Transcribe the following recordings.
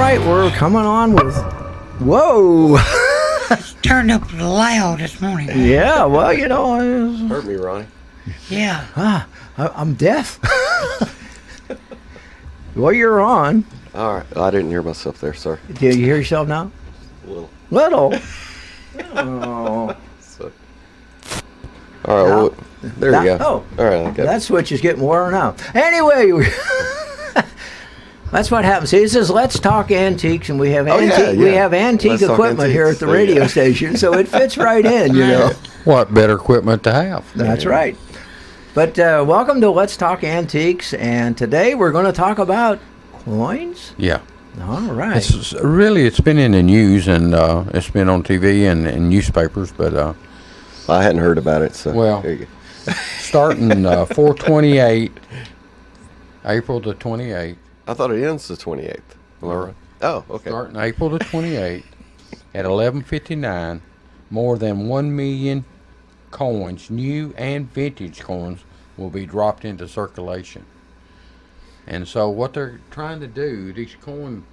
right, we're coming on with. Whoa! Turned up loud this morning. Yeah, well, Hurt me, Ronnie. Yeah. I'm deaf. Well, you're on. All right. I didn't hear myself there, sir. Do you hear yourself now? A little. Little. Oh. So. All right. Now- Well, there you go. Oh, All right. I got that switch is getting worn out. Anyway, that's what happens. See, this is Let's Talk Antiques, and we have Oh, yeah, we yeah. have antique Let's Talk equipment here at Antiques. the There you radio go. station, so it fits right in, you know. What better equipment to have? That's right. But welcome to Let's Talk Antiques, and today we're going to talk about coins. Yeah. All right. It's been in the news, and it's been on TV and newspapers, but I hadn't heard about it, so Well. there you go. starting 4/28, April the 28th, I thought it ends the 28th. Am I right? Oh, okay. starting April the 28th at 11:59, more than 1 million coins, new and vintage coins, will be dropped into circulation. And so what they're trying to do, these coin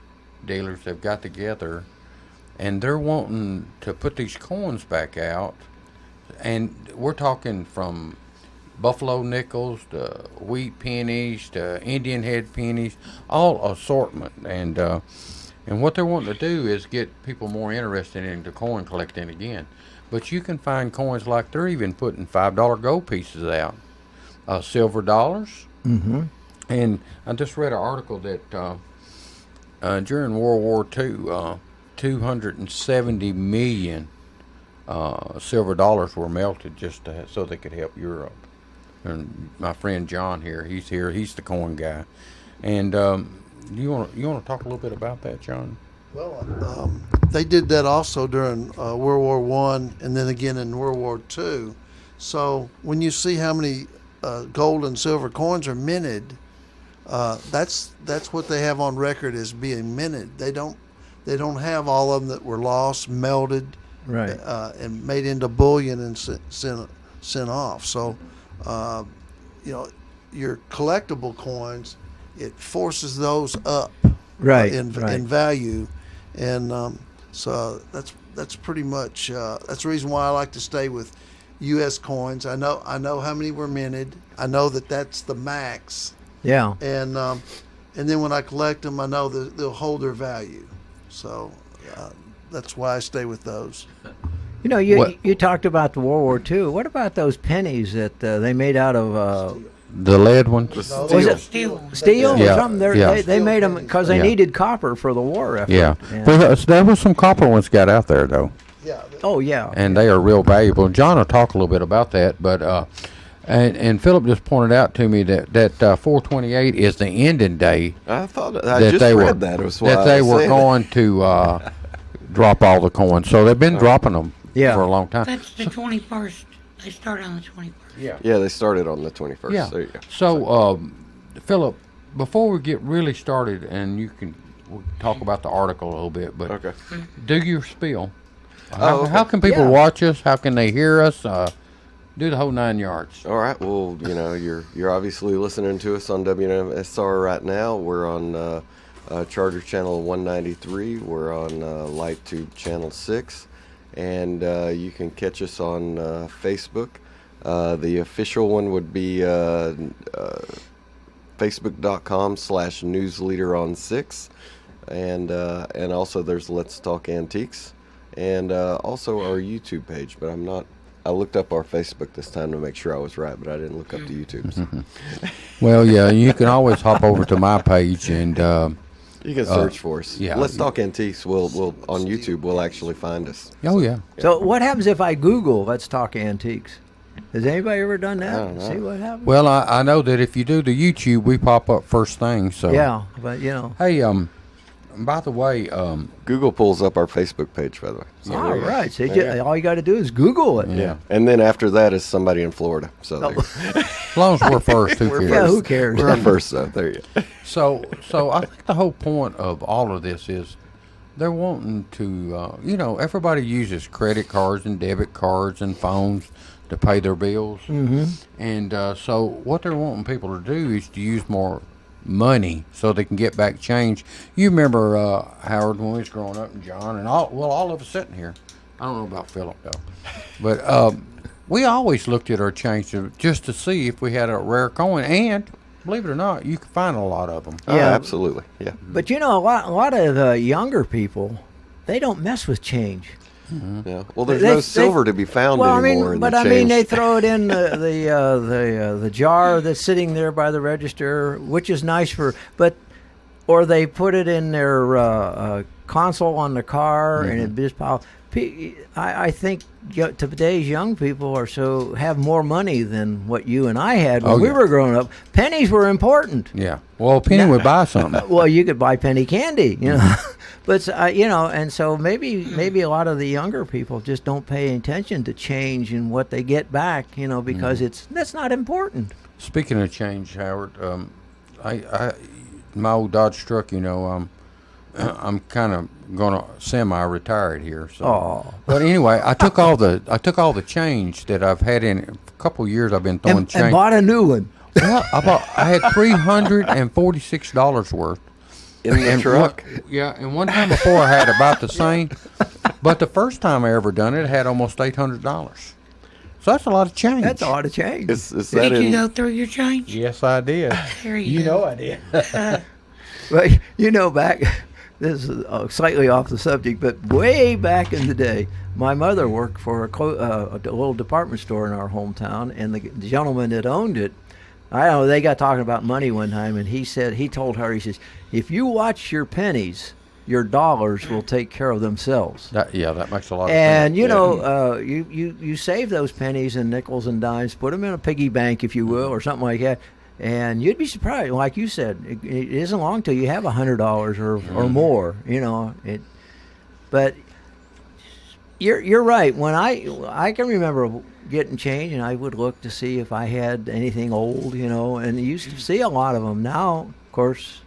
dealers have got together, and they're wanting to put these coins back out. And we're talking from buffalo nickels to wheat pennies to Indian head pennies, all assortment. And what they're wanting to do is get people more interested in the coin collecting again. But you can find coins like they're even putting $5 gold pieces out, silver dollars. Mm-hmm. And I just read an article that during World War II, 270 million silver dollars were melted just so they could help Europe. And my friend John here, he's here. He's the guy. And you want to talk a little bit about that, John? Well, they did that also during World War One, and then again in World War II. So when you see how many gold and silver coins are minted, that's what they have on record as being minted. They don't have all of them that were lost, melted, Right. and made into bullion and sent off. So, your collectible coins, it forces those up Right. in value, and so that's pretty much that's the reason why I like to stay with U.S. coins. I know how many were minted. I know that's the max, Yeah. and then when I collect them, I know that they'll hold their value. So that's why I stay with those. You know, you talked about the World War II. What about those pennies that they made out of The lead ones? The No, steel. was it Steel. steel Yeah, or something? yeah. They made them because they Yeah. needed copper for the war effort. Yeah. Well, there was some copper ones got out there, though. Yeah. Oh, yeah. And they are real valuable. John will talk a little bit about that, but and Philip just pointed out to me that 4/28 is the ending day I thought that I just they read were that. Was why that I they was were saying going to drop all the coins. So they've been dropping them Yeah. for a long time. That's the 21st. They start on the 21st. Yeah. Yeah, they started on the 21st. Yeah. There you go. So Philip, before we get really started, and we'll talk about the article a little bit, but Okay. do your spiel. Oh, okay. How can people Yeah. watch us? How can they hear us? Do the whole 9 yards. All right. Well, you're obviously listening to us on WMSR right now. We're on Charter Channel 193. We're on LightTube Channel 6, and you can catch us on Facebook. The official one would be Facebook.com/newsleaderon6, and also there's Let's Talk Antiques, and also our YouTube page. But I looked up our Facebook this time to make sure I was right, but I didn't look up the YouTube's. Well, yeah, you can always hop over to my page and You can search for us. yeah. Let's Talk Antiques. We'll on YouTube. We'll actually find us. oh yeah. So what happens if I Google Let's Talk Antiques? Has anybody ever done that? I don't know. See what happens? Well, I know that if you do the YouTube, we pop up first thing. So Yeah, but Hey, by the way, Google pulls up our Facebook page, by the way. So all there you go. right. So Yeah. all you got to do is Google it. Yeah, and then after that is somebody in Florida. So there you go. as long as we're first, who cares? Yeah, who cares? We're first, though. There you go. So I think the whole point of all of this is they're wanting to, everybody uses credit cards and debit cards and phones to pay their bills. Mm-hmm. And so what they're wanting people to do is to use more money so they can get back change. You remember Howard when we was growing up, and John, and all of us sitting here. I don't know about Philip though, but we always looked at our change just to see if we had a rare coin, and believe it or not, you can find a lot of them. Oh, Yeah. absolutely. Yeah. But you know, a lot of younger people, they don't mess with change. Yeah. Well, there's They- no they- silver to be found Well, I anymore. mean, in but the I mean, change. they throw it in the jar that's sitting there by the register, which is nice or they put it in their console on the car, and it just pile. I think today's young people have more money than what you and I had when Oh, we yeah. were growing up. Pennies were important. Yeah. Well, Penny would buy something. Well, you could buy penny candy, you know, but you know, and so maybe a lot of the younger people just don't pay attention to change and what they get back, you know, because that's not important. Speaking of change, Howard, I my old Dodge truck, you know, I'm kind of gonna semi-retired here. So, Oh. but anyway, I took all the change that I've had in a couple of years. I've been throwing And change. bought a new one. Well, I had $346 worth. in the truck. And one time before I had about the same, but the first time I ever done it, I had almost $800. So that's a lot of change. That's a lot of change. Is that Did you in? go through your change? Yes, I did. There you go. I did. But you know, this is slightly off the subject, but way back in the day, my mother worked for a little department store in our hometown, and the gentleman that owned it, I don't know, they got talking about money one time, and he told her, he says, if you watch your pennies, your dollars will take care of themselves. That makes a lot of And sense. you know, you save those pennies and nickels and dimes, put them in a piggy bank, if you will, or something like that, and you'd be surprised. Like you said, it isn't long till you have $100 or more. You know it, but you're right. When I can remember getting change, and I would look to see if I had anything old, you know, and you used to see a lot of them. Now, of course,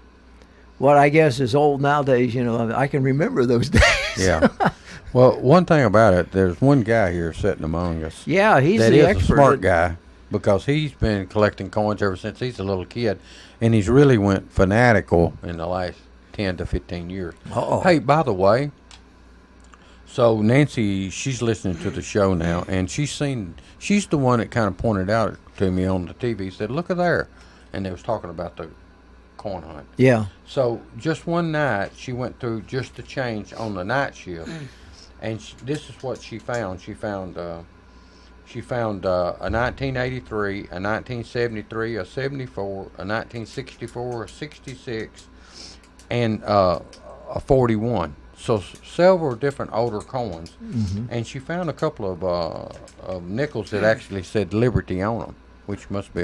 what I guess is old nowadays, you know, I can remember those days. Yeah. Well, one thing about it, there's one guy here sitting among us. Yeah, he's That the is expert. a smart guy, because he's been collecting coins ever since he's a little kid, and he's really went fanatical in the last 10 to 15 years. Uh-oh. Hey, by the way, so Nancy, she's listening to the show now, and she's the one that kind of pointed out to me on the TV, said, look at there, and they was talking about the coin hunt. Yeah. So just one night, she went through just the change on the night shift, and this is what she found. She found a 1983, a 1973, a 74, a 1964, a 66, and a 41. So several different older coins, and she found a couple of nickels that actually said Liberty on them, which must be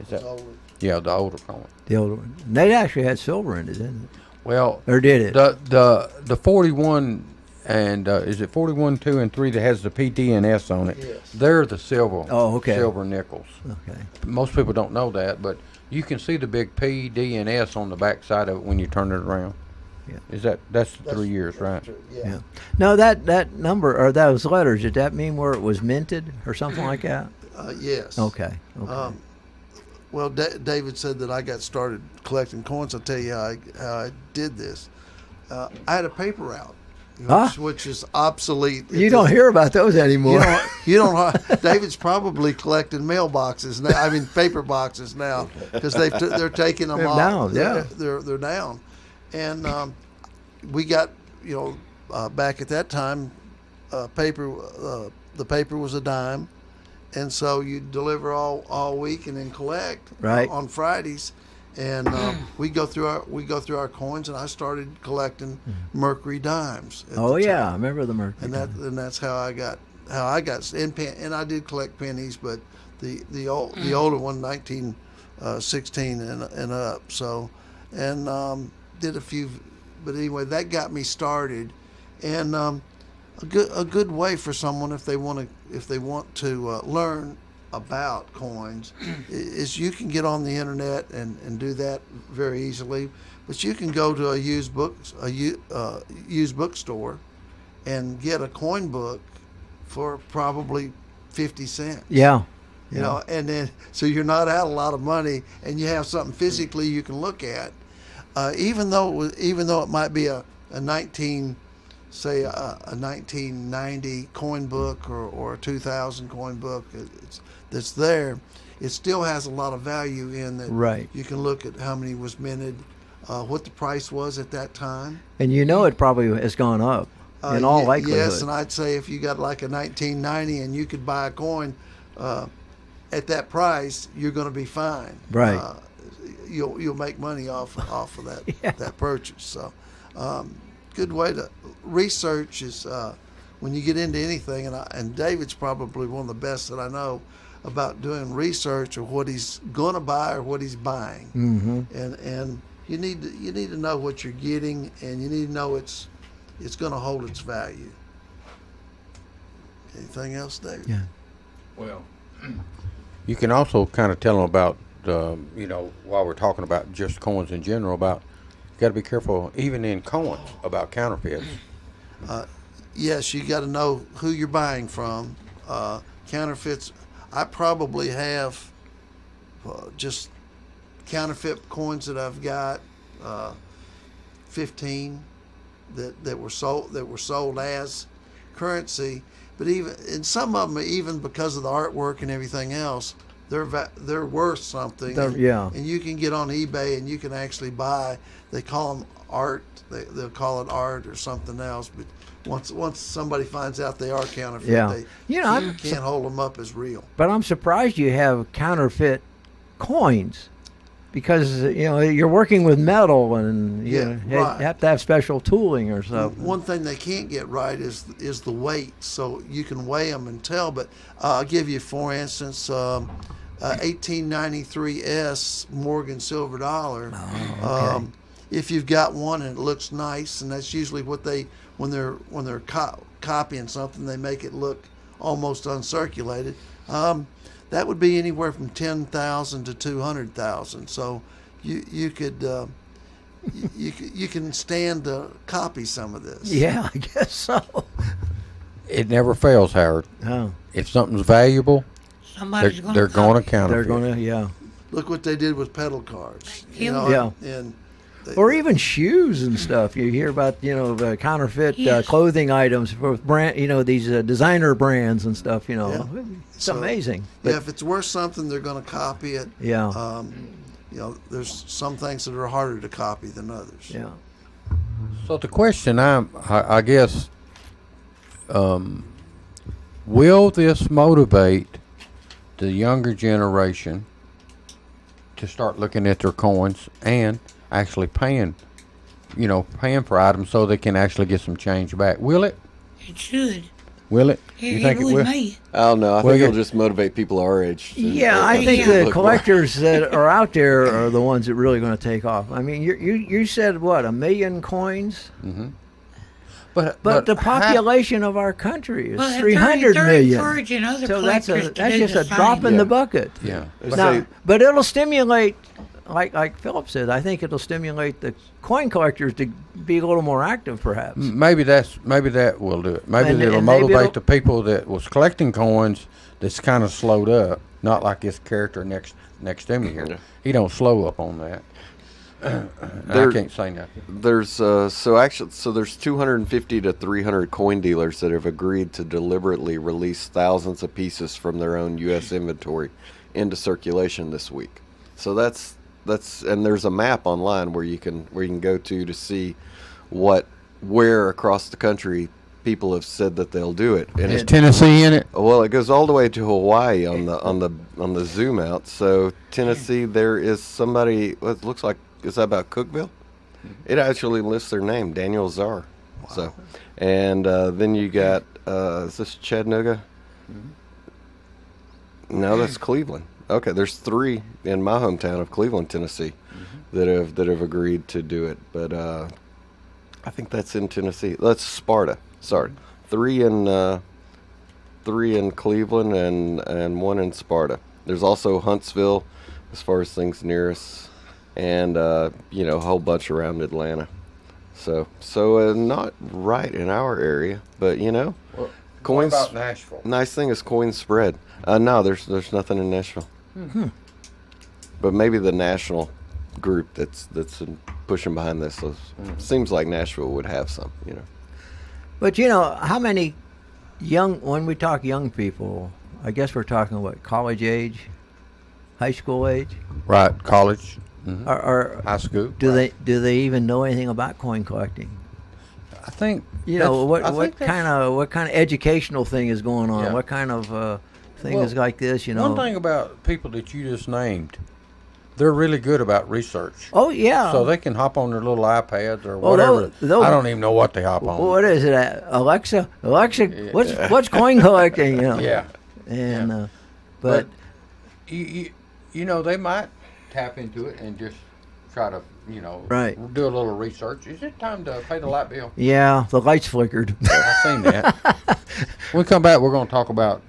the older coin. The older one. They actually had silver in it, didn't it? Well, Or did it? the 41 and is it 41, 2, and 3 that has the PD and S on it? Yes. They're the silver. Oh, okay. Silver nickels. Okay. Most people don't know that, but you can see the big P, D, and S on the back side of it when you turn it around. Yeah. That's 3 years, right? Yeah. Yeah. No, that number or those letters, did that mean where it was minted or something like that? Yes. Okay. Okay. Well, David said that I got started collecting coins. I'll tell you how I did this. I had a paper route, which is obsolete. You don't hear about those anymore. You don't. David's probably collecting mailboxes now. I mean, paper boxes now, because they're taking them They're off. down, yeah. They're down, and we got back at that time, paper. The paper was a dime. And so you deliver all week and then collect Right. on Fridays, and we go through our coins, and I started collecting Mercury dimes. at Oh the yeah, I time. remember the Mercury. And that's how I got and I did collect pennies, but the older one, 1916 and up. So and did a few, but anyway, that got me started, and a good way for someone if they want to learn about coins is you can get on the internet and do that very easily, but you can go to a used bookstore and get a coin book for probably 50 cents. Yeah. You know, and then so you're not out a lot of money, and you have something physically you can look at. Even though it might be a 1990 coin book or a 2000 coin book that's there, it still has a lot of value in that. Right. You can look at how many was minted, what the price was at that time. And you know it probably has gone up in all likelihood. Yes, and I'd say if you got like a 1990 and you could buy a coin at that price, you're going to be fine. Right. You'll make money off of that that purchase. So, good way to research is when you get into anything, and David's probably one of the best that I know about doing research of what he's going to buy or what he's buying. Mm-hmm. And you need to know what you're getting, and you need to know it's going to hold its value. Anything else, David? Yeah. Well, you can also kind of tell them about, while we're talking about just coins in general, about you got to be careful, even in coins, about counterfeits. Yes, you got to know who you're buying from. Counterfeits. I probably have just counterfeit coins that I've got, 15 that were sold as currency. But and some of them, even because of the artwork and everything else, they're worth something. And you can get on eBay and you can actually buy. They call them art. They'll call it art or something else. But once somebody finds out they are counterfeit, you can't hold them up as real. But I'm surprised you have counterfeit coins, because you're working with metal and you have to have special tooling or something. One thing they can't get right is the weight, so you can weigh them and tell. But I'll give you, for instance, 1893 Morgan silver dollar. Oh, okay. If you've got one and it looks nice, and that's usually what when they're copying something, they make it look almost uncirculated. That would be anywhere from 10,000 to 200,000. So you could you can stand to copy some of this. Yeah, I guess so. It never fails, Howard. Oh. If something's valuable, Somebody's they're going to counterfeit. They're going to, Look what they did with pedal cards. Yeah. And or even shoes and stuff. You hear about the counterfeit clothing items for brand, these designer brands and stuff. It's amazing. But, if it's worth something, they're going to copy it. Yeah. There's some things that are harder to copy than others. Yeah. So the question, I guess, will this motivate the younger generation to start looking at their coins and actually paying for items so they can actually get some change back? Will it? It should. Will it? You think it will? I don't know. I think it'll just motivate people our age. I think the collectors that are out there are the ones that are really going to take off. I mean, you said what, 1 million coins? Mm-hmm. But the population of our country is 300 million. Other So that's just a same. drop in the bucket. Yeah. But it'll stimulate, like Philip said, I think it'll stimulate the coin collectors to be a little more active, perhaps. Maybe that will do it. Maybe it'll motivate the people that was collecting coins that's kind of slowed up. Not like this character next to me here. He don't slow up on that. I can't say nothing. There's there's 250 to 300 coin dealers that have agreed to deliberately release thousands of pieces from their own U.S. inventory into circulation this week. So that's and there's a map online where you can go to see where across the country people have said that they'll do it. And is Tennessee in it? Well, it goes all the way to Hawaii on the zoom out. So Tennessee, there is somebody. It looks like. Is that about Cookville? It actually lists their name, Daniel Czar. Wow. So, and then you got is this Chattanooga? Mm-hmm. No, that's Cleveland. Okay, there's 3 in my hometown of Cleveland, Tennessee, that have agreed to do it. But I think that's in Tennessee. That's Sparta. Sorry, 3 in Cleveland and 1 in Sparta. There's also Huntsville, as far as things near us. And a whole bunch around Atlanta, so not right in our area, but Coins. What about Nashville? Nice thing is coins spread. No, there's nothing in Nashville. But maybe the national group that's pushing behind this seems like Nashville would have some. But how many when we talk young people, I guess we're talking what, college age, high school age, Right, college, or high school. do they even know anything about coin collecting? I think What kind of educational thing is going on? Yeah. What kind of thing Well, is like this? One thing about people that you just named, they're really good about research. Oh yeah. So they can hop on their little iPads or Well, whatever. those- I don't even know what they hop on. What is it? Alexa, what's coin collecting? Yeah. And But but you they might tap into it and just try to, Right. do a little research. Is it time to pay the light bill? yeah, the lights flickered. I've seen that. When we come back, we're going to talk about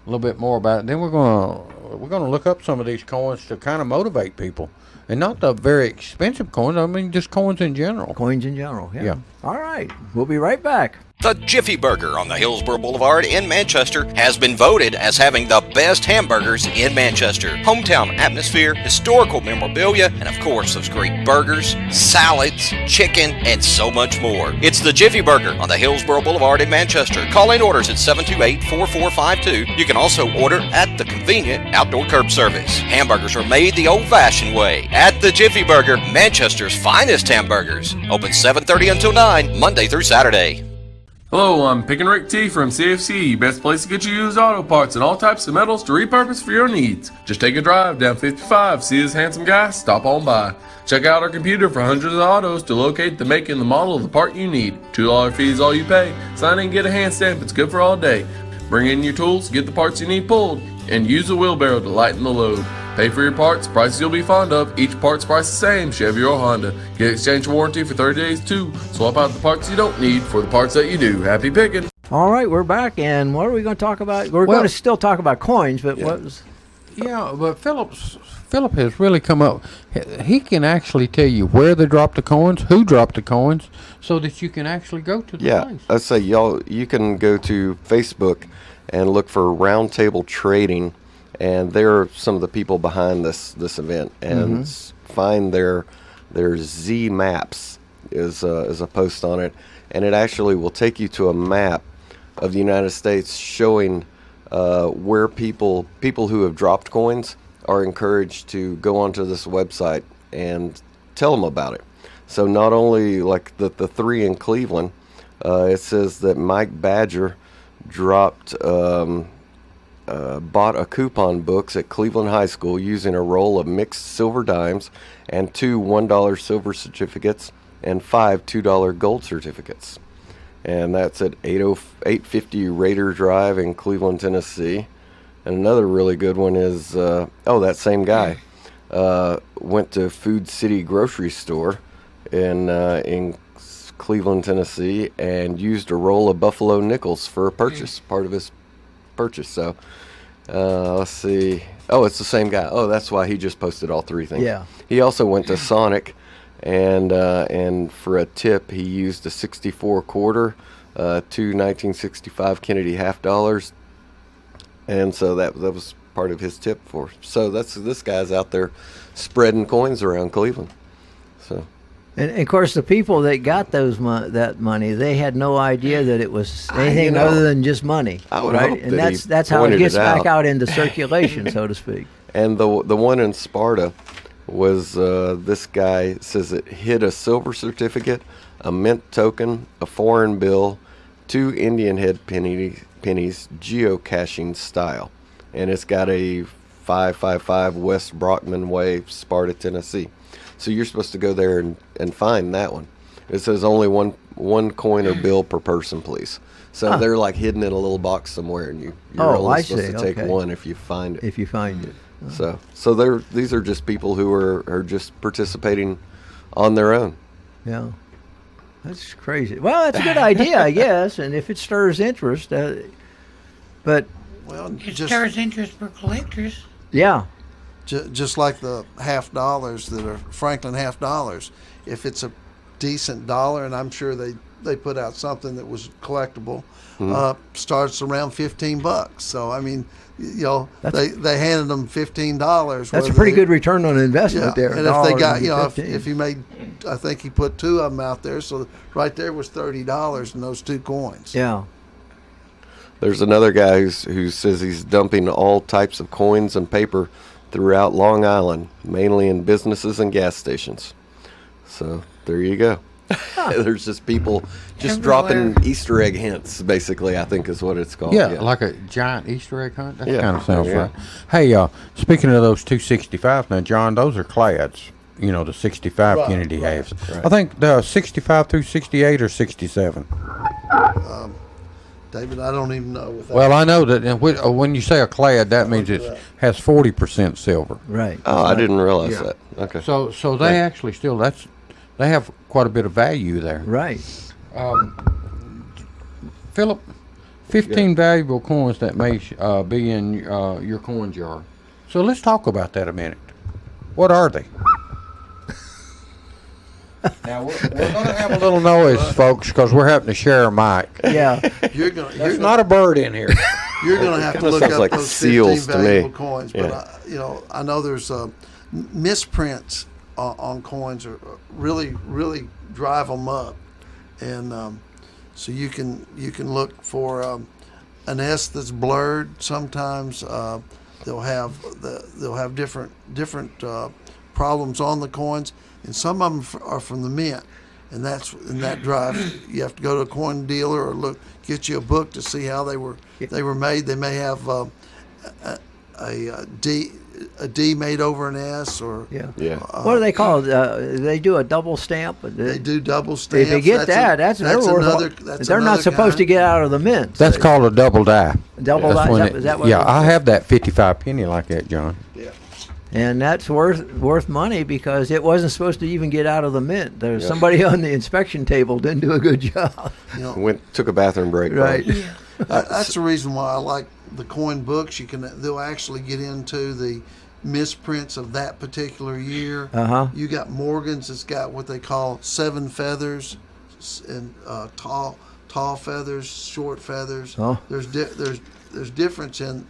a little bit more about it. Then we're going to look up some of these coins to kind of motivate people, and not the very expensive coins. I mean, just coins in general. Coins in general. Yeah. Yeah. All right. We'll be right back. The Jiffy Burger on the Hillsborough Boulevard in Manchester has been voted as having the best hamburgers in Manchester. Hometown atmosphere, historical memorabilia, and of course those great burgers, salads, chicken, and so much more. It's the Jiffy Burger on the Hillsborough Boulevard in Manchester. Call in orders at 728-4452. You can also order at the convenient outdoor curb service. Hamburgers are made the old-fashioned way at the Jiffy Burger, Manchester's finest hamburgers. Open 7:30 until 9, Monday through Saturday. Hello, I'm Pick and Rick T from CFC, best place to get you used auto parts and all types of metals to repurpose for your needs. Just take a drive down 55, see this handsome guy, stop on by. Check out our computer for hundreds of autos to locate the make and the model of the part you need. $2 fee is all you pay. Sign in and get a hand stamp, it's good for all day. Bring in your tools, get the parts you need pulled, and use a wheelbarrow to lighten the load. Pay for your parts, prices you'll be fond of. Each part's price the same, Chevy or Honda. Get exchange warranty for 30 days too. Swap out the parts you don't need for the parts that you do. Happy picking! All right, we're back, and what are we going to talk about? We're Well- going to still talk about coins, but what was? Yeah, but Philip has really come up. He can actually tell you where they dropped the coins, who dropped the coins, so that you can actually go to the Yeah, place. I'd say you can go to Facebook and look for Roundtable Trading, and they're some of the people behind this event, and find their Z Maps is a post on it, and it actually will take you to a map of the United States showing where people who have dropped coins are encouraged to go onto this website and tell them about it. So not only like the three in Cleveland, it says that Mike Badger dropped bought a coupon books at Cleveland High School using a roll of mixed silver dimes and 2 $1 silver certificates and 5 $2 gold certificates. And that's at 850 Raider Drive in Cleveland, Tennessee. And another really good one is, that same guy went to Food City Grocery Store in Cleveland, Tennessee, and used a roll of Buffalo nickels for a purchase, part of his purchase. So let's see. Oh, it's the same guy. Oh, that's why he just posted all three things. Yeah. He also went to Sonic, and for a tip, he used a 64 quarter, 2 1965 Kennedy half dollars, and so that was part of his tip for. So this guy's out there spreading coins around Cleveland. So. And of course, the people that got that money, they had no idea that it was anything know, other than just money, I would right? hope And that he that's how it pointed gets it back out. out into circulation, so to speak. And the one in Sparta was this guy says it hid a silver certificate, a mint token, a foreign bill, 2 Indian head pennies geocaching style, and it's got a 555 West Brockman Way, Sparta, Tennessee. So you're supposed to go there and find that one. It says only one coin or bill per person, please. So they're like hidden in a little box somewhere, and you're only I supposed see. to take Okay. one if you find it. If you find it. So these are just people who are just participating on their own. Yeah. That's crazy. Well, that's a good idea, I guess, and if it stirs interest. But, Well, It just stirs interest for collectors. yeah. just like the $half that are Franklin $half. If it's a decent dollar, and I'm sure they they put out something that was collectible. Starts around $15. So I mean, you know, they handed them $15. That's a pretty good return on investment there. And if they got, $1 you know, if 15. he made, I think he put 2 of them out there, so right there was $30 in those 2 coins. Yeah. There's another guy who says he's dumping all types of coins and paper throughout Long Island, mainly in businesses and gas stations. So there you go. There's just people just Everywhere. dropping Easter egg hints, basically, I think is what it's called. Yeah, like a giant Easter egg hunt. That Yeah. kind of sounds Yeah. right. Hey, speaking of those 265s, now, John, those are clads. You know, the 65 Right, Kennedy right, halves. I think the 65 through 68 or 67. David, I don't even know. Without Well, I know that when you say a clad, that means it has 40% silver. Right. Oh, I didn't realize that. Okay. So they actually still they have quite a bit of value there. Right. Philip, 15 valuable coins that may be in your coin jar. So let's talk about that a minute. What are they? Now we're going to have a little noise, folks, because we're having to share a mic. Yeah. There's not a bird in here. You're going to have to Kinda look sounds up like those seals 15 to me. valuable coins. But, Yeah. you know, I know there's misprints on coins are really, really drive them up. And so you can look for an S that's blurred. Sometimes they'll have different problems on the coins, and some of them are from the mint. And that drives. You have to go to a coin dealer or get you a book to see how they were made. They may have a D made over an S, or Yeah. Yeah. What do they call it? They do a double stamp. they do double If stamps. they get they're not another supposed to kind. get out of the mint. That's called a double die. Double That's die, when is that what yeah, it is? I have that 55 penny like that, John. And that's worth money because it wasn't supposed to even get out of the mint. There's somebody on the inspection table didn't do a good job. Took a bathroom break. Right. probably. That's the reason why I like the coin books. They'll actually get into the misprints of that particular year. Uh-huh. You got Morgan's that's got what they call 7 feathers and tall feathers, short feathers. Oh. There's difference in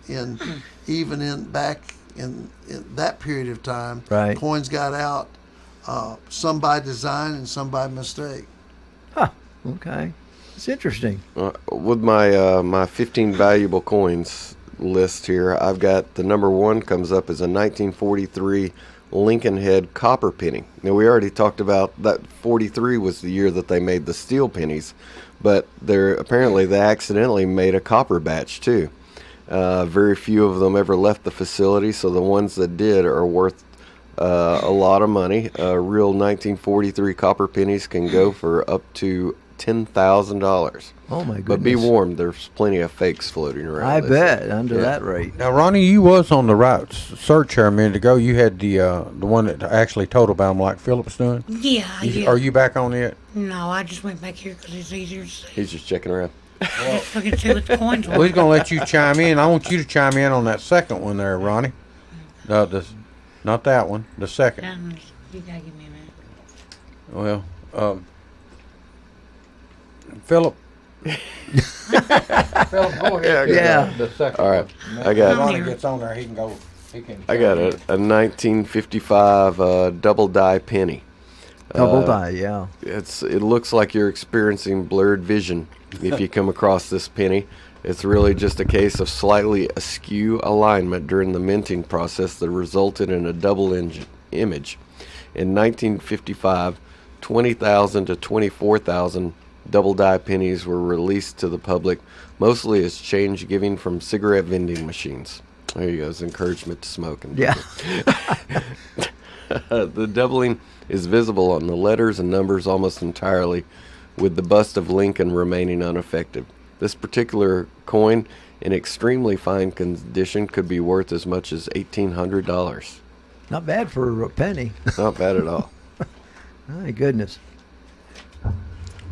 even in back in that period of time. Right. Coins got out, some by design and some by mistake. Okay. It's interesting. With my 15 valuable coins list here, I've got the number 1 comes up as a 1943 Lincoln Head copper penny. Now, we already talked about that 43 was the year that they made the steel pennies, but they accidentally made a copper batch too. Very few of them ever left the facility, so the ones that did are worth a lot of money. Real 1943 copper pennies can go for up to $10,000. Oh my goodness. But be warned, there's plenty of fakes floating around. I They bet say. under Yeah. that rate. Now, Ronnie, you was on the right search here a minute ago. You had the one that actually told about them like Philip's doing. Yeah, yeah. Are you back on it? No, I just went back here because it's easier to see. He's just checking around. Just look and see what the coins Well, were. he's going to let you chime in. I want you to chime in on that second one there, Ronnie. Not that one, the second. You gotta give me a minute. Well, Philip. Philip, go ahead. Yeah. The second All right. one. I got When it. Ronnie gets on there, he can go. I got a 1955 double die penny. Double die, yeah. It looks like you're experiencing blurred vision if you come across this penny. It's really just a case of slightly askew alignment during the minting process that resulted in a double image. In 1955, 20,000 to 24,000 double die pennies were released to the public, mostly as change giving from cigarette vending machines. There you go, it's encouragement to smoke. Yeah. The doubling is visible on the letters and numbers almost entirely, with the bust of Lincoln remaining unaffected. This particular coin, in extremely fine condition, could be worth as much as $1,800. Not bad for a penny. Not bad at all. My goodness.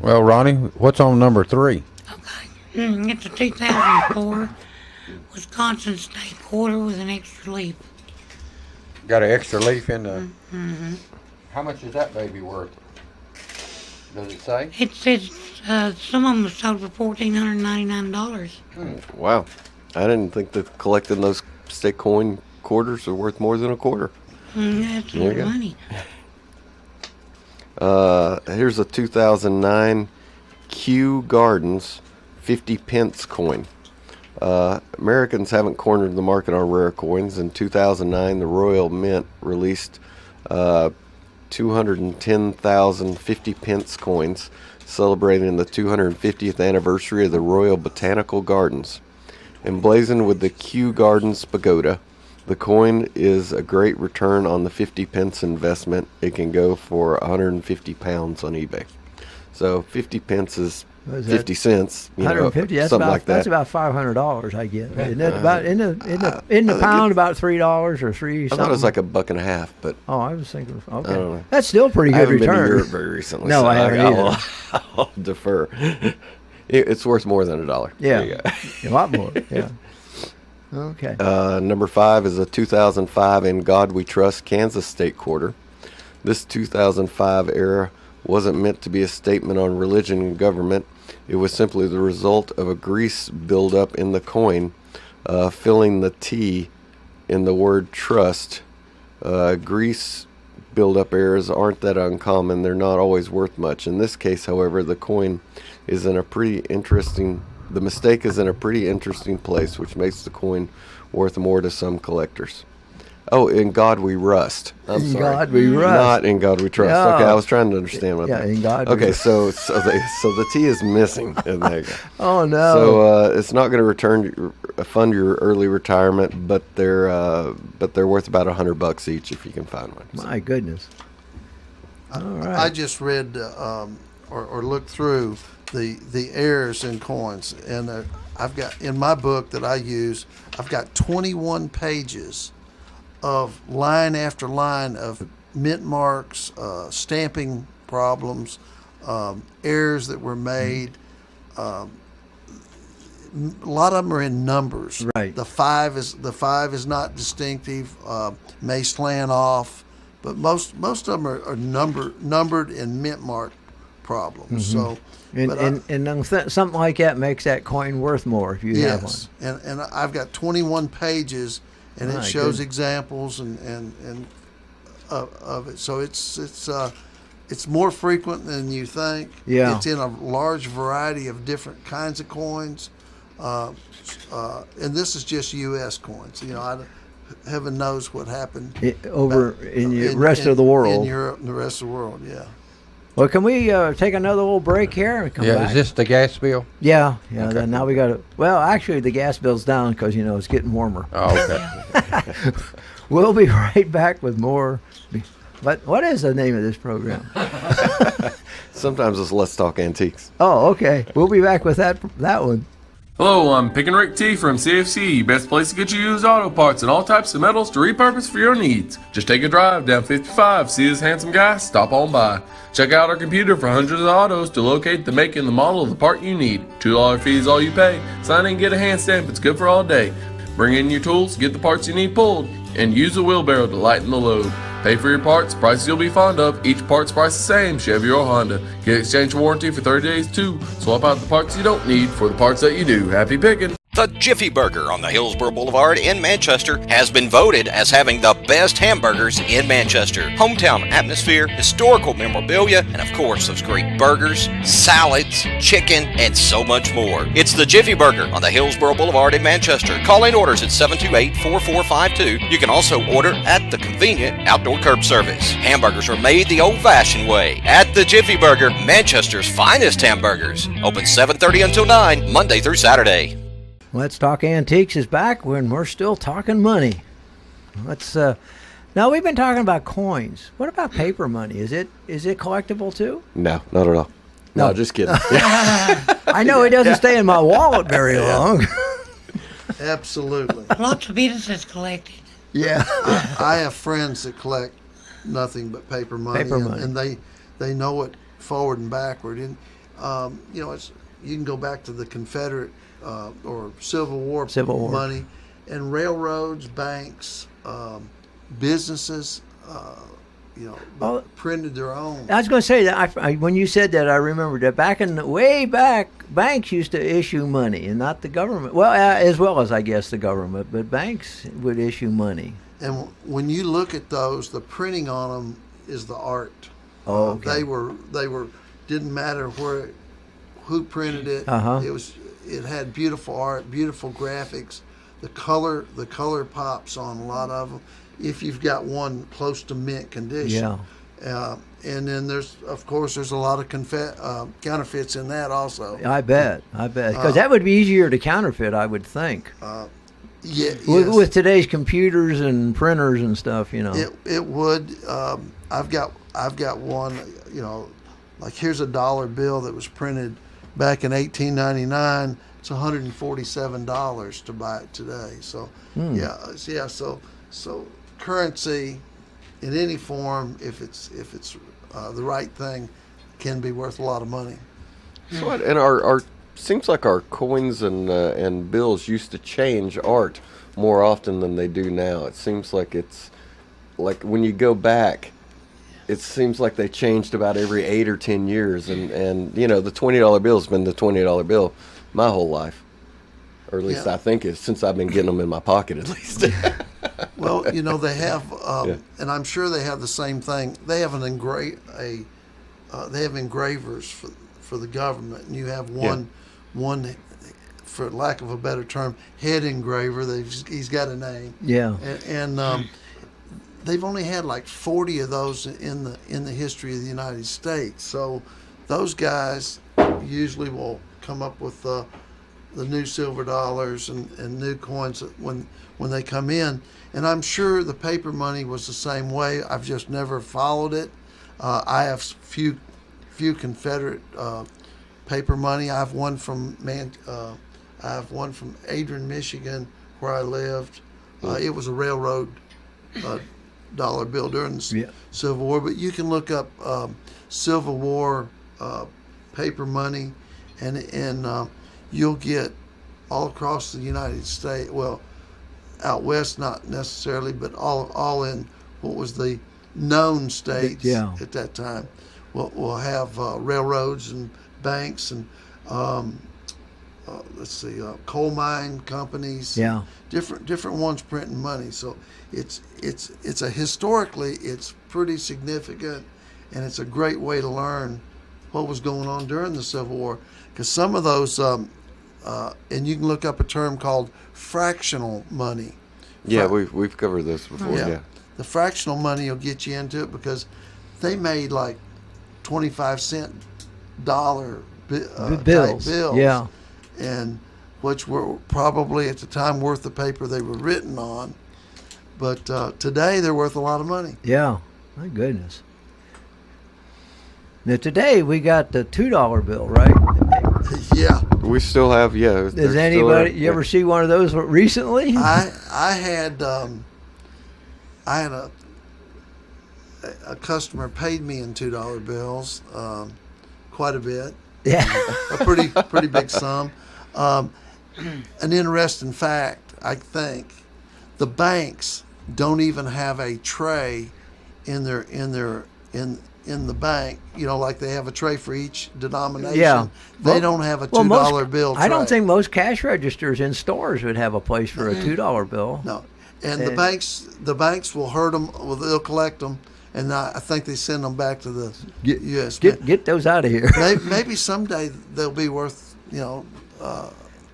Well, Ronnie, what's on number 3? Okay. It's a 2004 Wisconsin State quarter with an extra leaf. Got an extra leaf in the. How much is that baby worth? Does it say? It says Some of them were sold for $1,499. Wow. I didn't think that collecting those state coin quarters are worth more than a quarter. That's There you more go. money. Here's a 2009 Kew Gardens 50 pence coin. Americans haven't cornered the market on rare coins. In 2009, the Royal Mint released 210,000 50 pence coins, celebrating the 250th anniversary of the Royal Botanical Gardens. Emblazoned with the Kew Gardens pagoda, the coin is a great return on the 50 pence investment. It can go for 150 pounds on eBay. So 50 pence is What is that? 50 cents, you know, 150. That's something about like that. that's about $500, I guess. Isn't it about in the pound about $3 or three? I Something? thought it was like $1.50, but Oh, I was thinking. I don't Okay, know. that's still pretty I good haven't been to return. Europe very recently. No, so I haven't either. I'll defer. It's worth more than $1. Yeah, There you go. a lot more. Yeah. Okay. Number 5 is a 2005 In God We Trust Kansas State Quarter. This 2005 era wasn't meant to be a statement on religion and government. It was simply the result of a grease buildup in the coin, filling the T in the word trust. Grease buildup errors aren't that uncommon. They're not always worth much. In this case, however, the coin is in a pretty interesting... The mistake is in a pretty interesting place, which makes the coin worth more to some collectors. Oh, In God We Rust. I'm In sorry. God We Rust. Not In God We Trust. Yeah. Okay, I was trying to understand what Yeah, that. In God We Okay, Rust. so the T is missing. And there you go. Oh no. So it's not going to fund your early retirement, but they're worth about $100 each if you can find one. So, My goodness. All right. I just read or looked through the errors in coins, and I've got in my book that I use, I've got 21 pages of line after line of mint marks, stamping problems, errors that were made. A lot of them are in numbers. Right. The five is not distinctive. May slant off, but most of them are numbered in mint mark problems. So, And but and something like that makes that coin worth more if you have one. yes, and I've got 21 pages, and My it shows goodness. examples and of it. So it's more frequent than you think. Yeah. It's in a large variety of different kinds of coins, and this is just U.S. coins. You know, heaven knows what happened Over in the rest of the world. in Europe and the rest of the world. Yeah. Well, can we take another little break here and come Yeah, back? is this the gas bill? Yeah. Then now we got to. Well, actually, the gas bill's down because it's getting warmer. Oh, okay. We'll be right back with more. But what is the name of this program? sometimes it's Let's Talk Antiques. Oh, okay. We'll be back with that one. Hello, I'm Pick and Rick T from CFC, best place to get you used auto parts and all types of metals to repurpose for your needs. Just take a drive down 55, see this handsome guy, stop on by. Check out our computer for hundreds of autos to locate the make and the model of the part you need. $2 fee is all you pay. Sign in and get a hand stamp, it's good for all day. Bring in your tools, get the parts you need pulled, and use a wheelbarrow to lighten the load. Pay for your parts, prices you'll be fond of. Each part's price the same, Chevy or Honda. Get exchange warranty for 30 days too. Swap out the parts you don't need for the parts that you do. Happy picking! The Jiffy Burger on the Hillsborough Boulevard in Manchester has been voted as having the best hamburgers in Manchester. Hometown atmosphere, historical memorabilia, and of course those great burgers, salads, chicken, and so much more. It's the Jiffy Burger on the Hillsborough Boulevard in Manchester. Call in orders at 728-4452. You can also order at the convenient outdoor curb service. Hamburgers are made the old-fashioned way at the Jiffy Burger, Manchester's finest hamburgers. Open 7:30 until 9, Monday through Saturday. Let's Talk Antiques is back when we're still talking money. Let's now we've been talking about coins. What about paper money? Is it collectible too? No, not at all. No, just kidding. I know it doesn't stay in my wallet very long. Absolutely. Lots of businesses collected. Yeah. I have friends that collect nothing but paper money, Paper money. and they know it forward and backward. And it's you can go back to the Confederate or Civil War money, and railroads, banks, businesses. Oh. printed their own. I was going to say that when you said that, I remembered that way back, banks used to issue money, and not the government. Well, as well as I guess the government, but banks would issue money. And when you look at those, the printing on them is the art. Oh, okay. They were didn't matter who printed it. Uh-huh. It had beautiful art, beautiful graphics. The color pops on a lot of them. If you've got one close to mint condition. Yeah. And then there's a lot of counterfeits in that also. I bet, because that would be easier to counterfeit, I would think. Yeah, With today's computers and printers and stuff, It would. I've got one. Like here's a dollar bill that was printed back in 1899. It's $147 to buy it today. So So currency, in any form, if it's the right thing, can be worth a lot of money. So what, and our seems like our coins and bills used to change art more often than they do now. It seems like it's like when you go back, it seems like they changed about every 8 or 10 years, and the $20 bill has been the $20 bill my whole life, or at least I think it's since I've been getting them in my pocket at least. Well, they have, and I'm sure they have the same thing. They have they have engravers for the government, and you have one, for lack of a better term, head engraver. He's got a name. Yeah. And they've only had like 40 of those in the history of the United States. So those guys usually will come up with the new silver dollars and new coins when they come in. And I'm sure the paper money was the same way. I've just never followed it. I have few Confederate paper money. I have one from Adrian, Michigan, where I lived. It was a railroad dollar bill during the Civil War. But you can look up Civil War paper money, and you'll get all across the United States. Well, out west, not necessarily, but all in what was the known states at that time. We'll have railroads and banks and coal mine companies. Yeah. Different ones printing money. So it's historically it's pretty significant, and it's a great way to learn what was going on during the Civil War. Because some of those, and you can look up a term called fractional money. Yeah, we've covered this before. Yeah. The fractional money will get you into it because they made like 25-cent dollar bills. Yeah. And which were probably at the time worth the paper they were written on. But today they're worth a lot of money. Yeah. My goodness. Now today we got the $2 bill, right? Yeah. We still have, Does anybody, you ever see one of those recently? I had a customer paid me in $2 bills, quite a bit. Yeah. A pretty big sum. An interesting fact, I think, the banks don't even have a tray in the bank, like they have a tray for each denomination. Yeah. They don't have a $2 bill tray. I don't think most cash registers in stores would have a place for a $2 bill. No. And the banks will hurt them, they'll collect them, and I think they send them back to the U.S. Get those out of here. Maybe someday they'll be worth,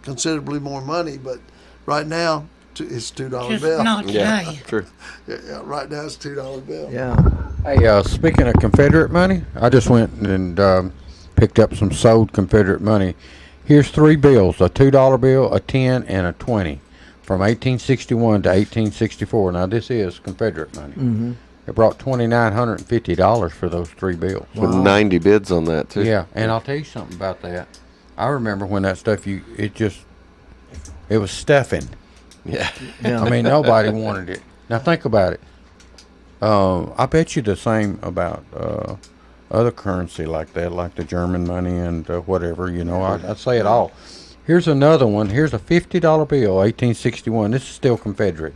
considerably more money, but right now it's $2 Just bill. not Yeah, today. true. Yeah, right now it's $2 bill. Yeah. Hey, speaking of Confederate money, I just went and picked up some sold Confederate money. Here's 3 bills: a $2 bill, a 10, and a 20, from 1861 to 1864. Now this is Confederate money. Mm-hmm. It brought $2,950 for those 3 bills. With 90 bids on that too. Yeah, and I'll tell you something about that. I remember when that stuff it was stuffing. Yeah. I mean, nobody wanted it. Now think about it. I bet you the same about other currency like that, like the German money and whatever. I'd say it all. Here's another one. Here's a $50 bill, 1861. This is still Confederate.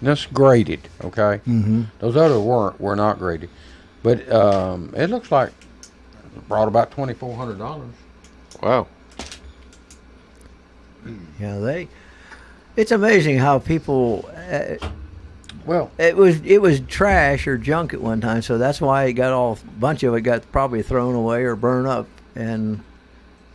That's graded, okay? Mm-hmm. Those other were not graded, but it looks like it brought about $2,400. Wow. Yeah, it's amazing how people. Well, It was trash or junk at one time, so that's why a bunch of it got probably thrown away or burned up, and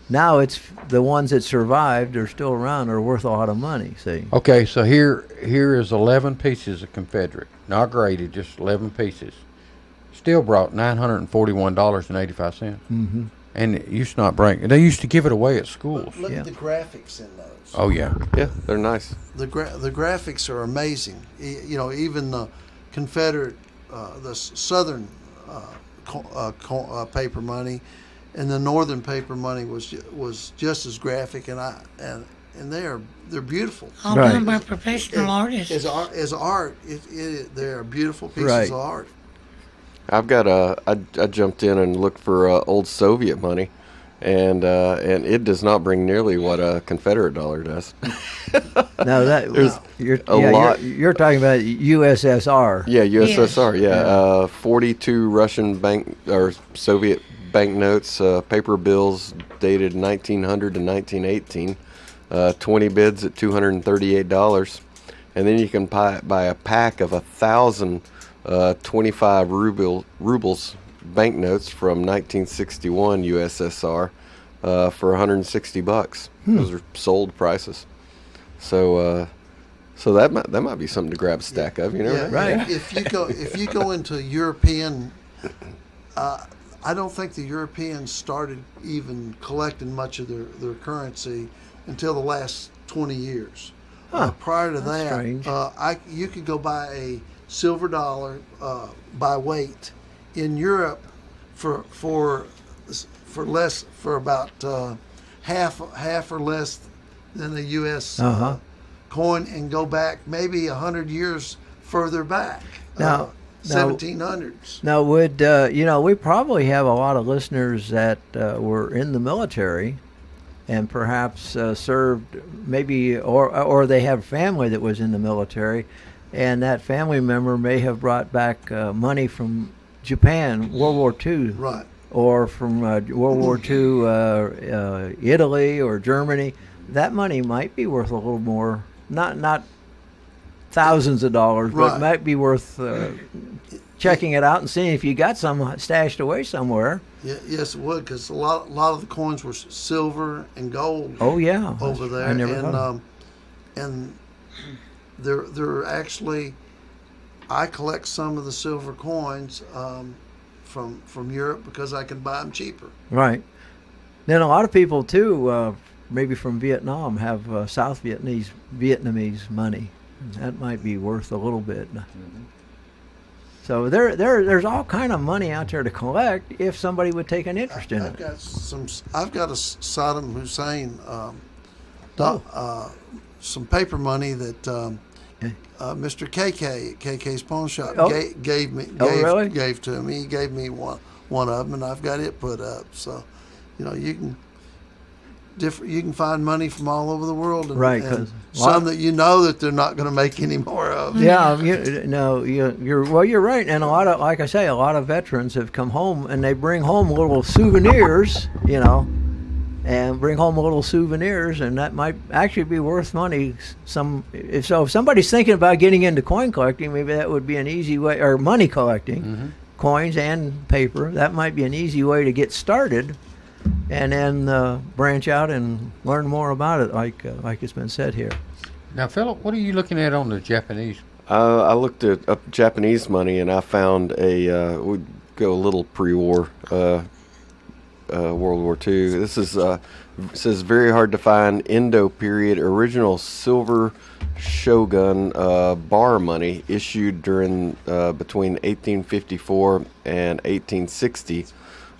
now it's the ones that survived are still around are worth a lot of money. See, okay, so here is 11 pieces of Confederate, not graded, just 11 pieces. Still brought $941.85. Mm-hmm. And it used to not bring. They used to give it away at schools. Look Yeah. at the graphics in those. Oh yeah. Yeah, they're nice. The graphics are amazing. You know, even the Confederate, the Southern paper money, and the Northern paper money was just as graphic, and they're beautiful. All Right. done by professional artists. As art, they're beautiful pieces Right. of art. I've got I jumped in and looked for old Soviet money, and it does not bring nearly what a Confederate dollar does. no, There's a lot. You're talking about USSR. Yeah, USSR. Yes. Yeah, 42 Russian bank or Soviet banknotes, paper bills dated 1900 to 1918. 20 bids at $238, and then you can buy a pack of 1,000 25 rubles banknotes from 1961 USSR for $160. Those are sold prices. So that might be something to grab a stack of. You know, Yeah, Right. If you go into European, I don't think the Europeans started even collecting much of their currency until the last 20 years. Prior to That's that, strange. you could go buy a silver dollar by weight in Europe for about half or less than the U.S. Coin, and go back maybe 100 years further back. Now- 1700s. Now, would we probably have a lot of listeners that were in the military, and perhaps served maybe, or they have family that was in the military, and that family member may have brought back money from Japan, World War II, Right. or from World War II, Italy or Germany. That money might be worth a little more, not thousands of dollars, but Right. might be worth checking it out and seeing if you got some stashed away somewhere. Yeah, yes, it would, because a lot of the coins were silver and gold Oh yeah, over there, I never and thought. and they're actually. I collect some of the silver coins from Europe because I can buy them cheaper. Right. Then a lot of people too, maybe from Vietnam, have South Vietnamese money. That might be worth a little bit. So there's all kind of money out there to collect if somebody would take an interest in I've it. got a Saddam Hussein, some paper money that Mr. KK at KK's Pawn Shop Oh. Really? gave to me. He gave me one of them, and I've got it put up. So, you can find money from all over the world, and, Right, and 'cause some that that they're not going to make any more of. Yeah, you're right, and a lot of, like I say, a lot of veterans have come home and they bring home little souvenirs, and bring home little souvenirs, and that might actually be worth money. If somebody's thinking about getting into coin collecting, maybe that would be an easy way, or money collecting, coins and paper. That might be an easy way to get started, and then branch out and learn more about it, like it's been said here. Now, Philip, what are you looking at on the Japanese? I looked up Japanese money, and I found we'd go a little pre-war, World War II. This is says very hard to find Indo period original silver shogun bar money issued during between 1854 and 1860.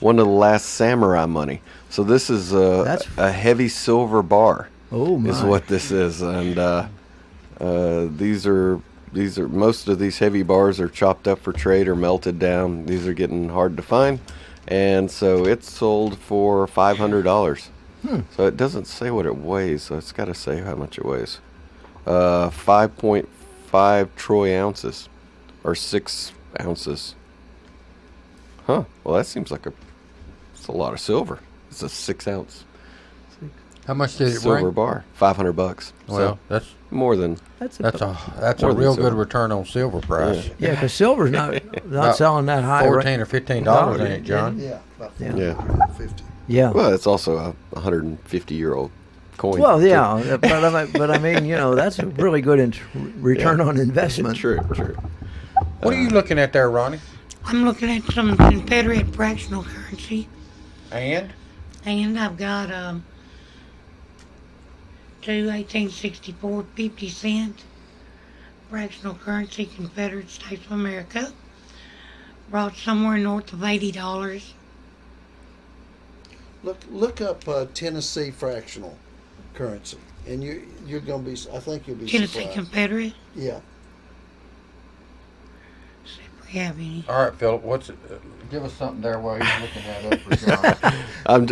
One of the last samurai money. So this is a heavy silver bar. Oh my! Is what this is, and these are most of these heavy bars are chopped up for trade or melted down. These are getting hard to find, and so it's sold for $500. So it doesn't say what it weighs, so it's got to say how much it weighs. 5.4 0.5 troy ounces, or 6 ounces. Huh. Well, that seems like it's a lot of silver. It's a 6 ounce How much did it silver bring? bar. $500. Well, So that's more than. a More than real good silver. return on silver price. Yeah, because silver's not About selling that high. right? $14 or $15, ain't it, John? Yeah, about Yeah. Yeah. 50. Yeah. Well, it's also a 150-year-old coin. Well, yeah, but I mean, that's a really good return on investment. True. What are you looking at there, Ronnie? I'm looking at some Confederate fractional currency, And? and I've got two 1864 50-cent fractional currency Confederate States of America, brought somewhere north of $80. Look up Tennessee fractional currency, and you're gonna be. I think you'll be Tennessee surprised. Confederate. Yeah. See if we have any. All right, Philip, what's it? Give us something there while he's looking that up for John.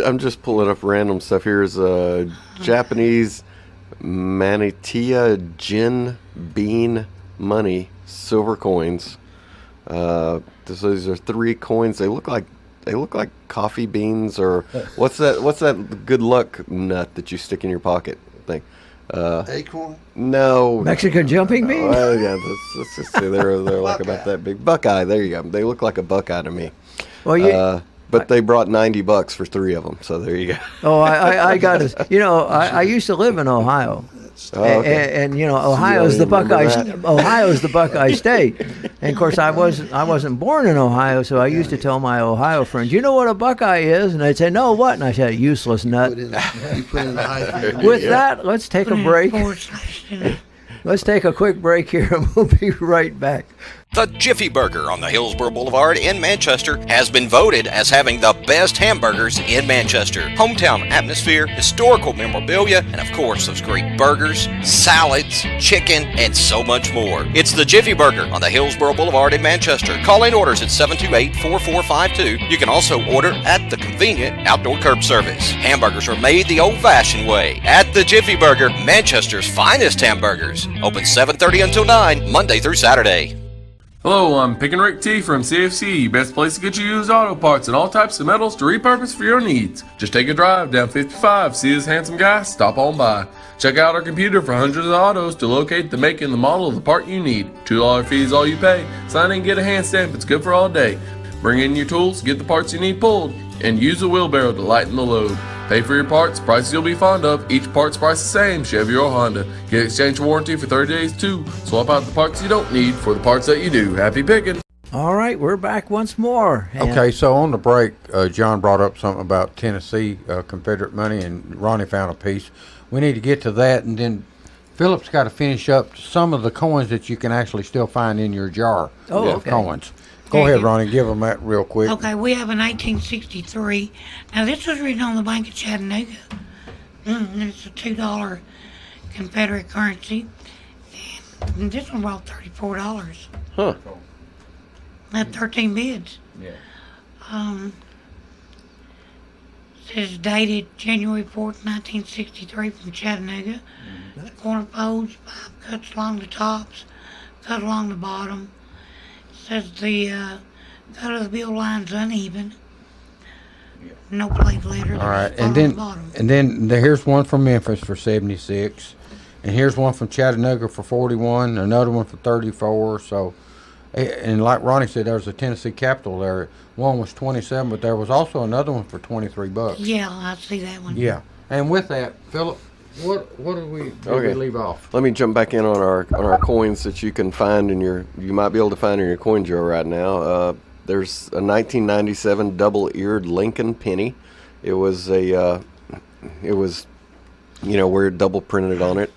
I'm just pulling up random stuff. Here's Japanese Manitia Gin Bean Money silver coins. These are 3 coins. They look like coffee beans, or what's that good luck nut that you stick in your pocket thing? Acorn. No. Mexican jumping bean? Well, yeah, let's just say they're like about that big. Buckeye. There you go. They look like a buckeye to me. Well, But they brought $90 for 3 of them. So there you go. I got it. I used to live in Ohio. Oh, okay. And Ohio's the don't Buckeye. remember that. Ohio's the Buckeye state, and of course I wasn't born in Ohio, so I used to tell my Ohio friends, "You know what a Buckeye is?" And they'd say, "No, what?" And I said, "Useless nut." You put in the hyphen. With that, let's take a break. Let's take a quick break here, and we'll be right back. The Jiffy Burger on the Hillsborough Boulevard in Manchester has been voted as having the best hamburgers in Manchester. Hometown atmosphere, historical memorabilia, and of course those great burgers, salads, chicken, and so much more. It's the Jiffy Burger on the Hillsborough Boulevard in Manchester. Call in orders at 728-4452. You can also order at the convenient outdoor curb service. Hamburgers are made the old-fashioned way at the Jiffy Burger, Manchester's finest hamburgers. Open 7:30 until 9, Monday through Saturday. Hello, I'm Pick and Rick T from CFC, best place to get you used auto parts and all types of metals to repurpose for your needs. Just take a drive down 55, see this handsome guy, stop on by. Check out our computer for hundreds of autos to locate the make and the model of the part you need. $2 fee is all you pay. Sign in, get a hand stamp, it's good for all day. Bring in your tools, get the parts you need pulled, and use a wheelbarrow to lighten the load. Pay for your parts, prices you'll be fond of. Each part's price the same, Chevy or Honda. Get exchange warranty for 30 days too. Swap out the parts you don't need for the parts that you do. Happy picking! All right, we're back once more. And Okay, so on the break, John brought up something about Tennessee Confederate money, and Ronnie found a piece. We need to get to that, and then Philip's got to finish up some of the coins that you can actually still find in your jar Oh, of okay. coins. Go ahead, Ronnie, give them that real quick. Okay, we have a 1963. Now, this was written on the Bank of Chattanooga. It's a $2 Confederate currency. And this one brought $34. Huh. Had 13 bids. Yeah. Says dated January 4th, 1963 from Chattanooga. The corner folds, 5 cuts along the tops, cut along the bottom. Says the cut of the bill line's uneven. No plate letter. All right, on the bottom. and then here's one from Memphis for 76, and here's one from Chattanooga for 41, another one for 34. So, and like Ronnie said, there was a Tennessee Capitol there. One was 27, but there was also another one for $23. Yeah, I see that one. Yeah, and with that, Philip, what did we leave off? Let me jump back in on our coins that you can find you might be able to find in your coin jar right now. There's a 1997 double-eared Lincoln penny. It was where it double printed on it.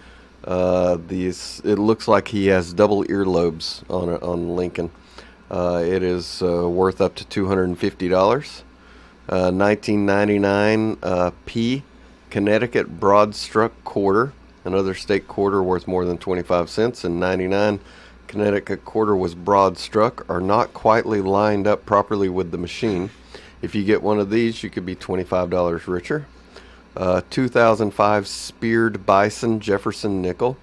It looks like he has double earlobes on Lincoln. It is worth up to $250. 1999 P Connecticut broad-struck quarter, another state quarter worth more than 25 cents. In 99, Connecticut quarter was broad-struck, or not quietly lined up properly with the machine. If you get one of these, you could be $25 richer. 2005 Speared Bison Jefferson nickel.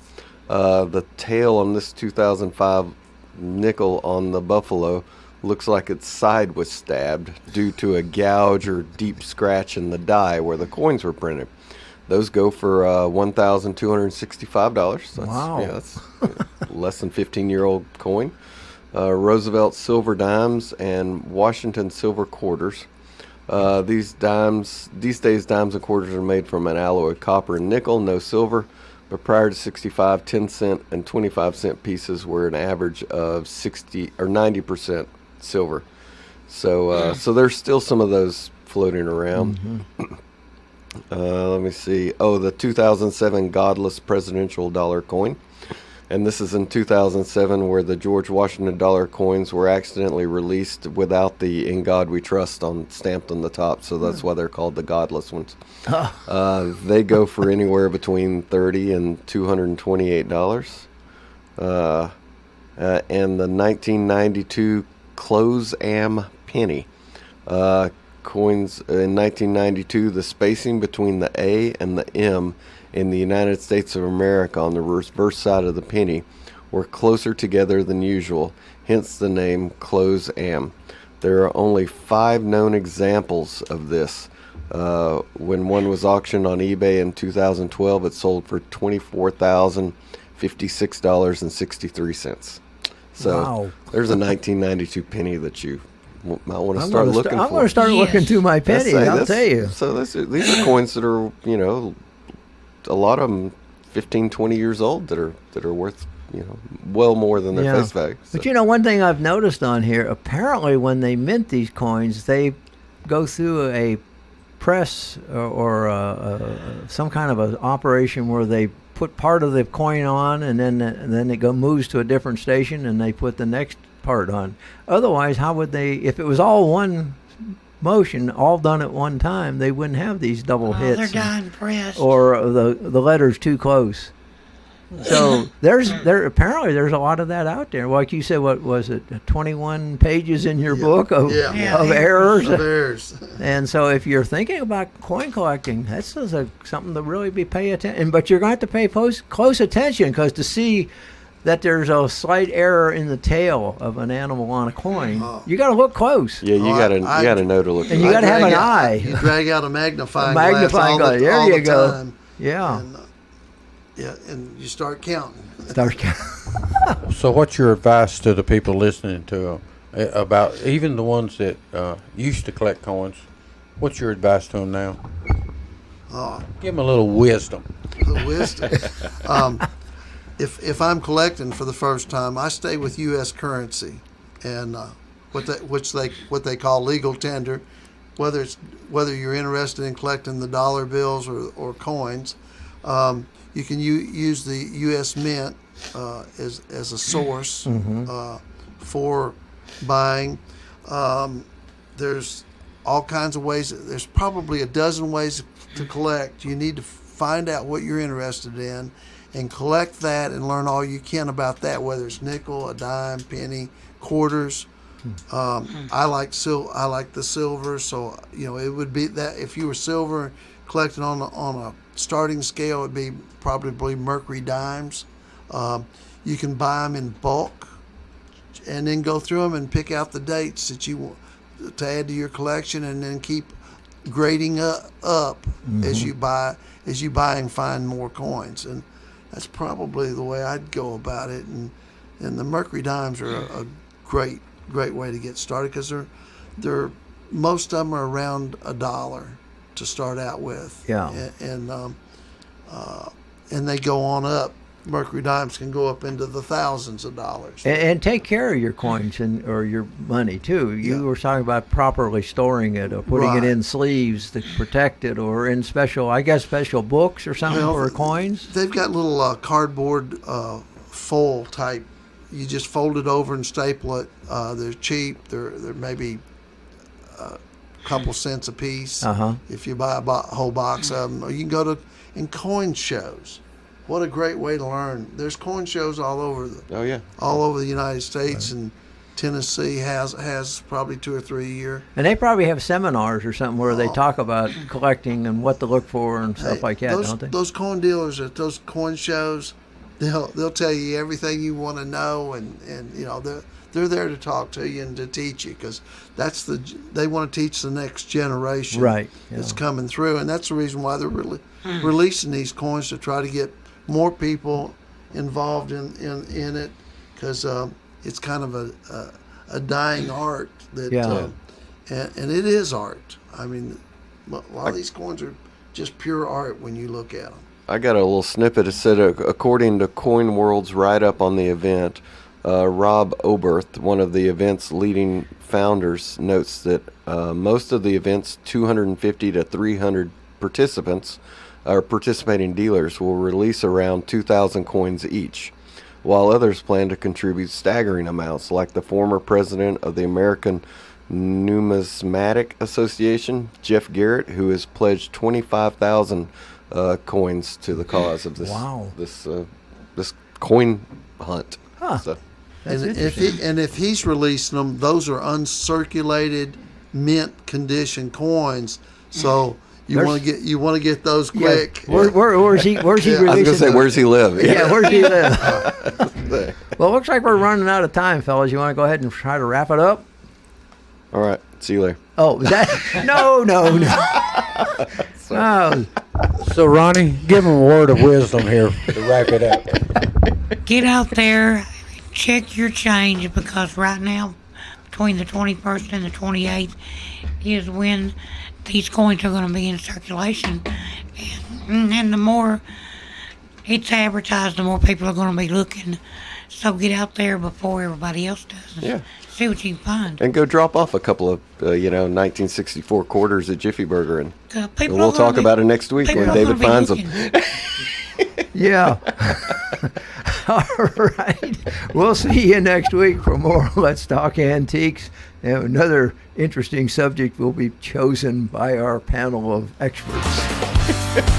The tail on this 2005 nickel on the Buffalo looks like its side was stabbed due to a gouge or deep scratch in the die where the coins were printed. Those go for $1,265. Wow. Yeah, that's less than 15-year-old coin. Roosevelt silver dimes and Washington silver quarters. These days dimes and quarters are made from an alloy of copper and nickel, no silver. But prior to 65, 10-cent and 25-cent pieces were an average of 60 or 90% silver. So there's still some of those floating around. Let me see. Oh, the 2007 Godless presidential dollar coin. And this is in 2007 where the George Washington dollar coins were accidentally released without the "In God We Trust" stamped on the top. So that's why they're called the Godless ones. They go for anywhere between $30 and $228. And the 1992 Close Am penny. Coins in 1992, the spacing between the A and the M in the United States of America on the reverse side of the penny were closer together than usual, hence the name Close Am. There are only 5 known examples of this. When one was auctioned on eBay in 2012, it sold for $24,056.63. So Wow. there's a 1992 penny that you might want to start looking for. I'm going to start looking through my pennies, I'll tell you. So these are coins that are, a lot of them 15, 20 years old that are worth, well more than their face value. So. But one thing I've noticed on here, apparently when they mint these coins, they go through a press or some kind of an operation where they put part of the coin on and then it moves to a different station and they put the next part on. Otherwise, how would they, if it was all one motion, all done at one time, they wouldn't have these double They're hits dying pressed. or the letters too close. So apparently there's a lot of that out there. Like you said, what was it, 21 pages in your book of errors? Of errors. And so if you're thinking about coin collecting, that's something to really be pay attention. But you're going to have to pay close attention, because to see that there's a slight error in the tail of an animal on a coin, you got to look close. Yeah, you gotta know to look. And you got to have an eye. You drag out a magnifying glass. all There you the go. time. Yeah. And you start counting. So what's your advice to the people listening to about even the ones that used to collect coins? What's your advice to them now? Give them a little wisdom. The wisdom. If I'm collecting for the first time, I stay with U.S. currency, and what they call legal tender. Whether you're interested in collecting the dollar bills or coins, you can use the U.S. Mint as a source for buying. There's all kinds of ways. There's probably a dozen ways to collect. You need to find out what you're interested in and collect that and learn all you can about that, whether it's nickel, a dime, penny, quarters. I like the silver, so it would be that if you were silver collecting on a starting scale, it'd be probably Mercury dimes. You can buy them in bulk and then go through them and pick out the dates that you want to add to your collection, and then keep grading up as you buy and find more coins. And that's probably the way I'd go about it. And the Mercury dimes are a great way to get started, because they're most of them are around $1 to start out with. Yeah. And they go on up. Mercury dimes can go up into the thousands of dollars. And take care of your coins or your money too. You were talking about properly storing it or putting it in sleeves to protect it, or in special books or something for coins. They've got little cardboard foil type. You just fold it over and staple it. They're cheap. They're maybe a couple cents a piece if you buy a whole box of them. Or you can go to coin shows. What a great way to learn. There's coin shows all over the United States, and Tennessee has probably 2 or 3 a year. And they probably have seminars or something where they talk about collecting and what to look for and stuff like that, don't they? Those coin dealers at those coin shows, they'll tell you everything you want to know, and you know they're there to talk to you and to teach you, because they want to teach the next generation Right, that's yeah. coming through, and that's the reason why they're really releasing these coins, to try to get more people involved in it, because it's kind of a dying art that Yeah. and it is art. I mean, a lot of these coins are just pure art when you look at them. I got a little snippet. It said, according to Coin World's write-up on the event, Rob Oberth, one of the event's leading founders, notes that most of the event's 250 to 300 participants, or participating dealers, will release around 2,000 coins each, while others plan to contribute staggering amounts, like the former president of the American Numismatic Association, Jeff Garrett, who has pledged 25,000 coins to the cause of this Wow. this coin hunt. Huh. So, That's And interesting. if he's releasing them, those are uncirculated, mint condition coins. So you There's- want to get those Yeah. quick. Where's he Yeah. releasing? I was going to say, those? where's he live? Yeah, where's he live? Well, it looks like we're running out of time, fellas. You want to go ahead and try to wrap it up? All right. See you later. Oh, no. No. So, Ronnie, give them a word of wisdom here to wrap it up. Get out there, check your change, because right now, between the 21st and the 28th, is when these coins are going to be in circulation. And the more it's advertised, the more people are going to be looking. So get out there before everybody else does. And Yeah. See what you can find. And go drop off a couple of 1964 quarters at Jiffy Burger, and People we'll are gonna talk be- about it next week people when are David gonna be finds them. looking. Yeah. All right. We'll see you next week for more Let's Talk Antiques. And another interesting subject will be chosen by our panel of experts.